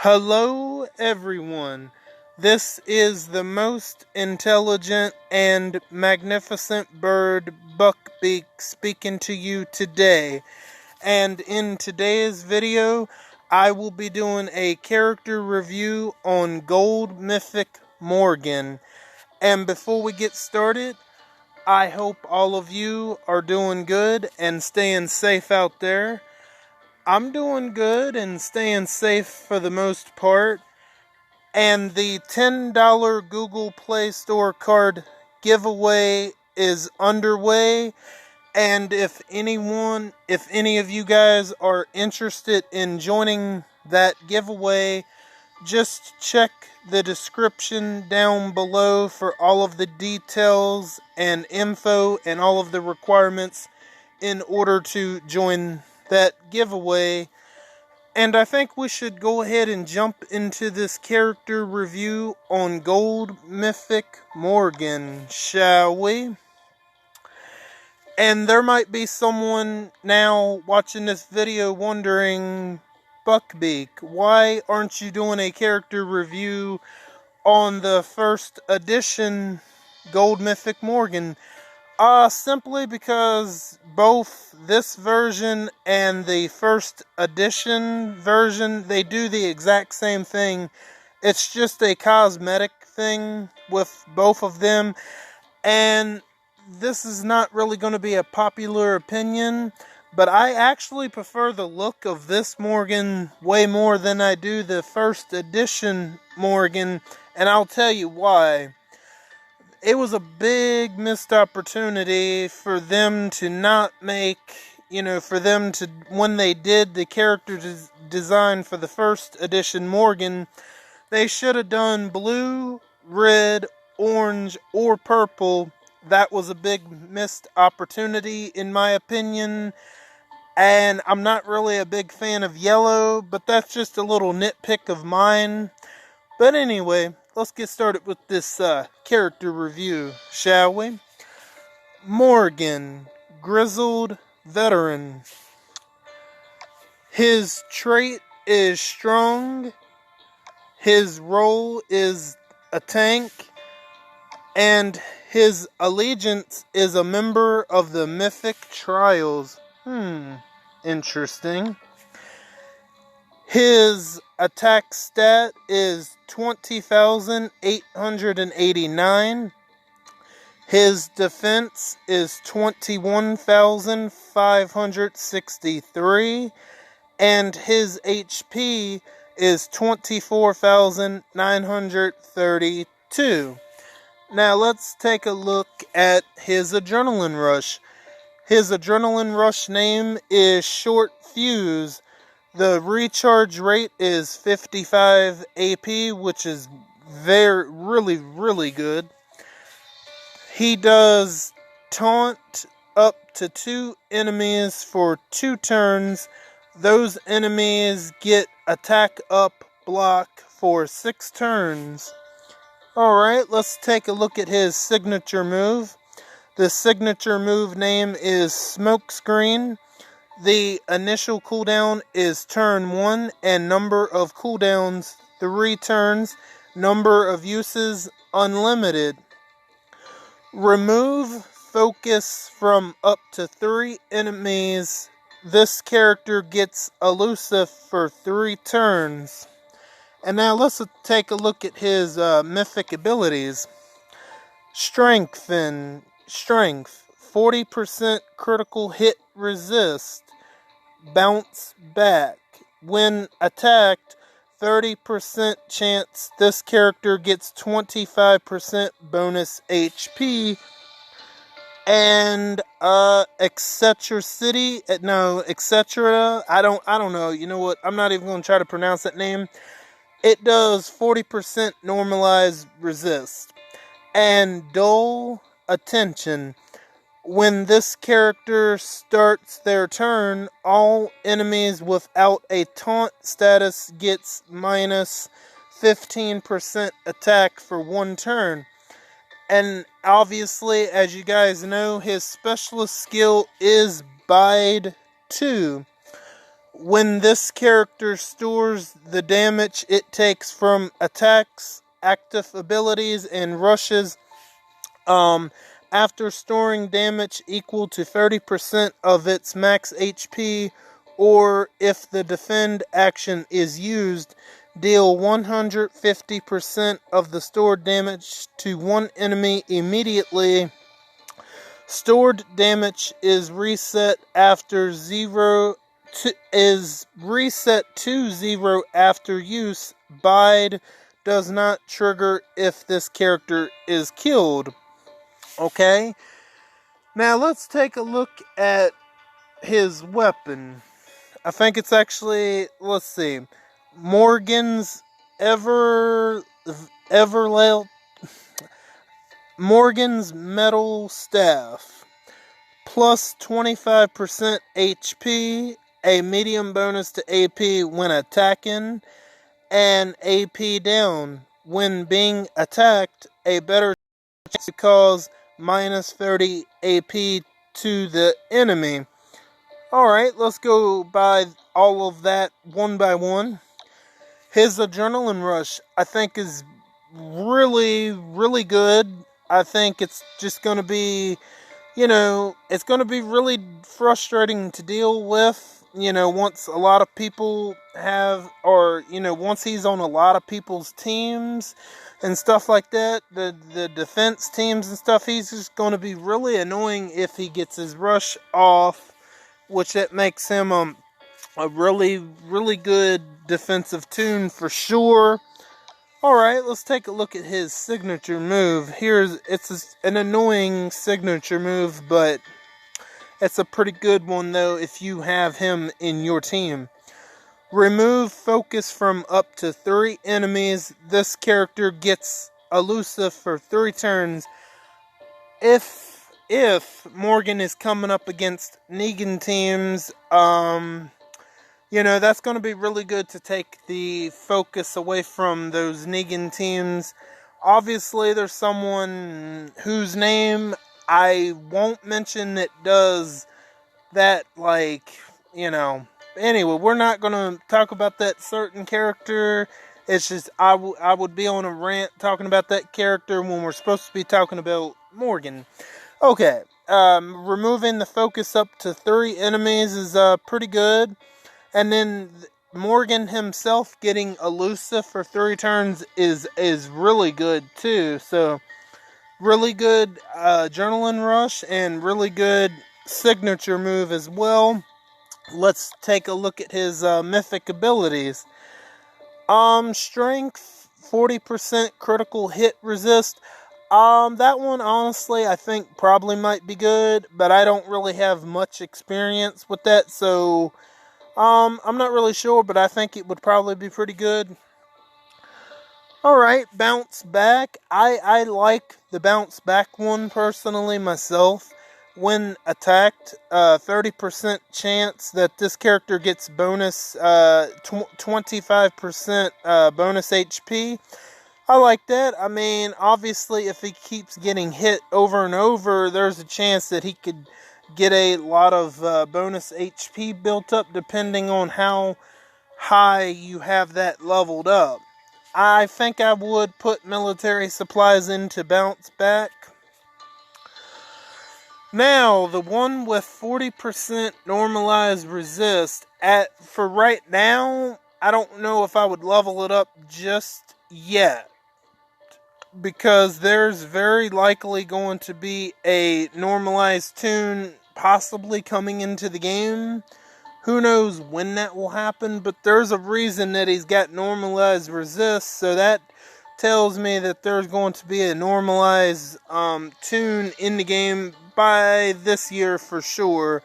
Hello everyone. This is the most intelligent and magnificent bird, Buckbeak, speaking to you today. And in today's video, I will be doing a character review on Gold Mythic Morgan. And before we get started, I hope all of you are doing good and staying safe out there. I'm doing good and staying safe for the most part. And the $10 Google Play Store card giveaway is underway. And if any of you guys are interested in joining that giveaway, just check the description down below for all of the details and info and all of the requirements in order to join that giveaway. And I think we should go ahead and jump into this character review on Gold Mythic Morgan, shall we? And there might be someone now watching this video wondering, Buckbeak, why aren't you doing a character review on the first edition Gold Mythic Morgan? Simply because both this version and the first edition version, they do the exact same thing. It's just a cosmetic thing with both of them. And this is not really going to be a popular opinion, but I actually prefer the look of this Morgan way more than I do the first edition Morgan, and I'll tell you why. It was a big missed opportunity for them to not make, for them to, when they did the character design for the first edition Morgan, they should have done blue, red, orange, or purple. That was a big missed opportunity in my opinion. And I'm not really a big fan of yellow, but that's just a little nitpick of mine. But anyway, let's get started with this character review, shall we? Morgan, grizzled veteran. His trait is strong. His role is a tank. And his allegiance is a member of the Mythic Trials. Interesting. His attack stat is 20,889. His defense is 21,563. And his HP is 24,932. Now let's take a look at his adrenaline rush. His adrenaline rush name is Short Fuse. The recharge rate is 55 AP, which is really good. He does taunt up to 2 enemies for 2 turns. Those enemies get attack up block for 6 turns. Alright, let's take a look at his signature move. The signature move name is Smokescreen. The initial cooldown is turn 1 and number of cooldowns 3 turns. Number of uses unlimited. Remove focus from up to 3 enemies. This character gets elusive for 3 turns. And now let's take a look at his mythic abilities. Strength, 40% critical hit resist. Bounce back. When attacked, 30% chance this character gets 25% bonus HP. And eccentricity, etc. I don't know. You know what? I'm not even going to try to pronounce that name. It does 40% normalized resist. And dull attention. When this character starts their turn, all enemies without a taunt status gets minus 15% attack for 1 turn. And obviously, as you guys know, his specialist skill is Bide 2. when this character stores the damage it takes from attacks, active abilities, and rushes, after storing damage equal to 30% of its max HP, or if the defend action is used, deal 150% of the stored damage to one enemy immediately. Stored damage is reset after to 0 after use. Bide does not trigger if this character is killed. Okay, now let's take a look at his weapon. I think it's actually, let's see, Morgan's ever Morgan's metal staff, plus 25% HP, a medium bonus to AP when attacking, and AP down when being attacked, a better chance to cause minus 30 AP to the enemy. Alright, let's go by all of that one by one. His adrenaline rush, I think, is really, really good. I think it's just going to be, it's going to be really frustrating to deal with, once a lot of people have, or, once he's on a lot of people's teams and stuff like that, the defense teams and stuff, he's just going to be really annoying if he gets his rush off, which it makes him a really, really good defensive toon for sure. Alright, let's take a look at his signature move. It's an annoying signature move, but it's a pretty good one though if you have him in your team. Remove focus from up to 3 enemies. This character gets elusive for 3 turns. If Morgan is coming up against Negan teams, that's going to be really good to take the focus away from those Negan teams. Obviously, there's someone whose name I won't mention that does that, Anyway, we're not going to talk about that certain character. It's just, I would be on a rant talking about that character when we're supposed to be talking about Morgan. Okay, removing the focus up to 3 enemies is pretty good. And then Morgan himself getting elusive for 3 turns is really good too. So, really good adrenaline rush and really good signature move as well. Let's take a look at his mythic abilities. Strength, 40% critical hit resist. That one, honestly, I think probably might be good, but I don't really have much experience with that, so I'm not really sure, but I think it would probably be pretty good. Alright, bounce back. I like the bounce back one personally myself. When attacked, 30% chance that this character gets bonus, 25% bonus HP. I like that. I mean, obviously, if he keeps getting hit over and over, there's a chance that he could get a lot of bonus HP built up depending on how high you have that leveled up. I think I would put military supplies into bounce back. Now, the one with 40% normalized resist, for right now, I don't know if I would level it up just yet. Because there's very likely going to be a normalized toon possibly coming into the game. Who knows when that will happen, but there's a reason that he's got normalized resist, so that tells me that there's going to be a normalized toon in the game by this year for sure.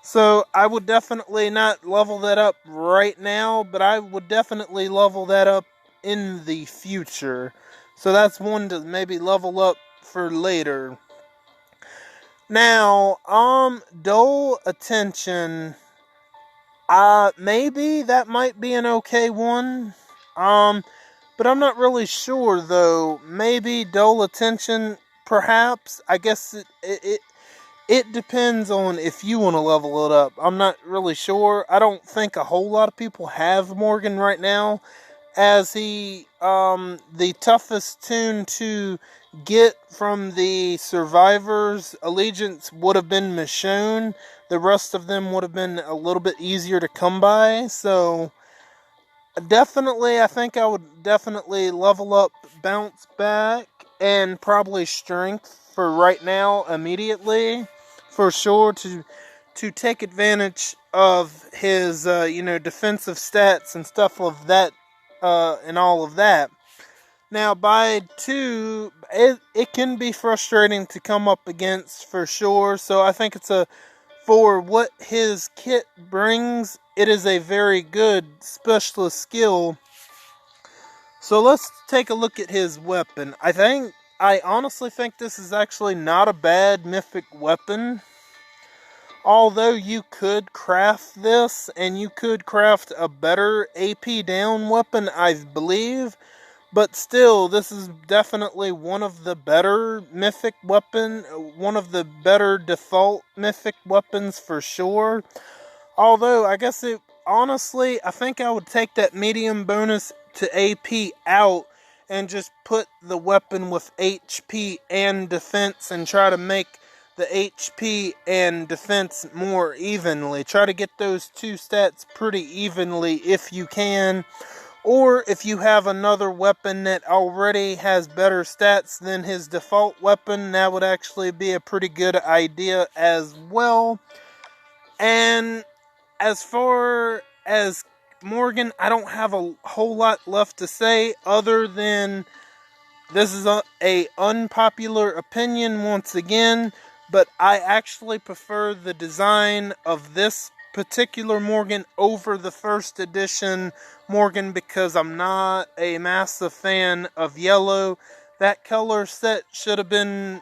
So I would definitely not level that up right now, but I would definitely level that up in the future. So that's one to maybe level up for later. Now, dull attention. Maybe that might be an okay one. But I'm not really sure though. Maybe dull attention, perhaps. I guess it depends on if you want to level it up. I'm not really sure. I don't think a whole lot of people have Morgan right now, as he, the toughest tune to get from the survivors' allegiance would have been Michonne. The rest of them would have been a little bit easier to come by, so definitely, I think I would definitely level up Bounce Back and probably Strength for right now, immediately, for sure, to take advantage of his, defensive stats and stuff of that, and all of that. Now, by 2, it can be frustrating to come up against, for sure, so I think for what his kit brings, it is a very good specialist skill. So let's take a look at his weapon. I honestly think this is actually not a bad mythic weapon. Although you could craft this, and you could craft a better AP down weapon, I believe. But still, this is definitely one of the better mythic weapon, one of the better default mythic weapons for sure. Although, honestly, I think I would take that medium bonus to AP out and just put the weapon with HP and defense and try to make the HP and defense more evenly. Try to get those two stats pretty evenly if you can. Or if you have another weapon that already has better stats than his default weapon, that would actually be a pretty good idea as well. And as far as Morgan, I don't have a whole lot left to say other than this is a unpopular opinion once again, but I actually prefer the design of this particular Morgan over the first edition Morgan because I'm not a massive fan of yellow. That color set should have been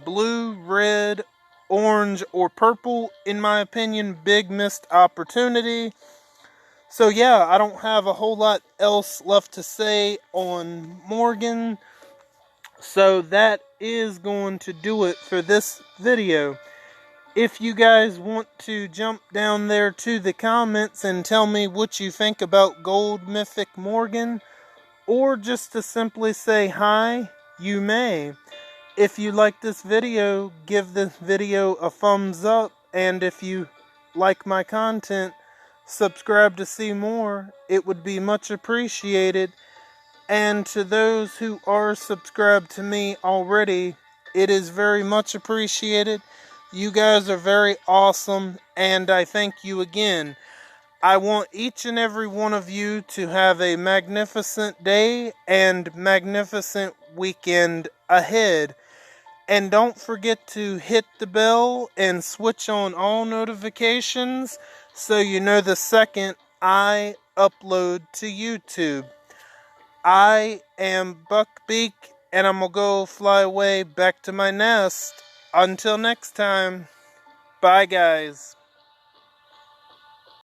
blue, red, orange, or purple. In my opinion, big missed opportunity. So yeah, I don't have a whole lot else left to say on Morgan. So that is going to do it for this video. If you guys want to jump down there to the comments and tell me what you think about Gold Mythic Morgan, or just to simply say hi, you may. If you like this video, give this video a thumbs up, and if you like my content, subscribe to see more. It would be much appreciated. And to those who are subscribed to me already, it is very much appreciated. You guys are very awesome, and I thank you again. I want each and every one of you to have a magnificent day and magnificent weekend ahead. And don't forget to hit the bell and switch on all notifications so you know the second I upload to YouTube. I am Buckbeak, and I'm gonna go fly away back to my nest. Until next time, bye guys.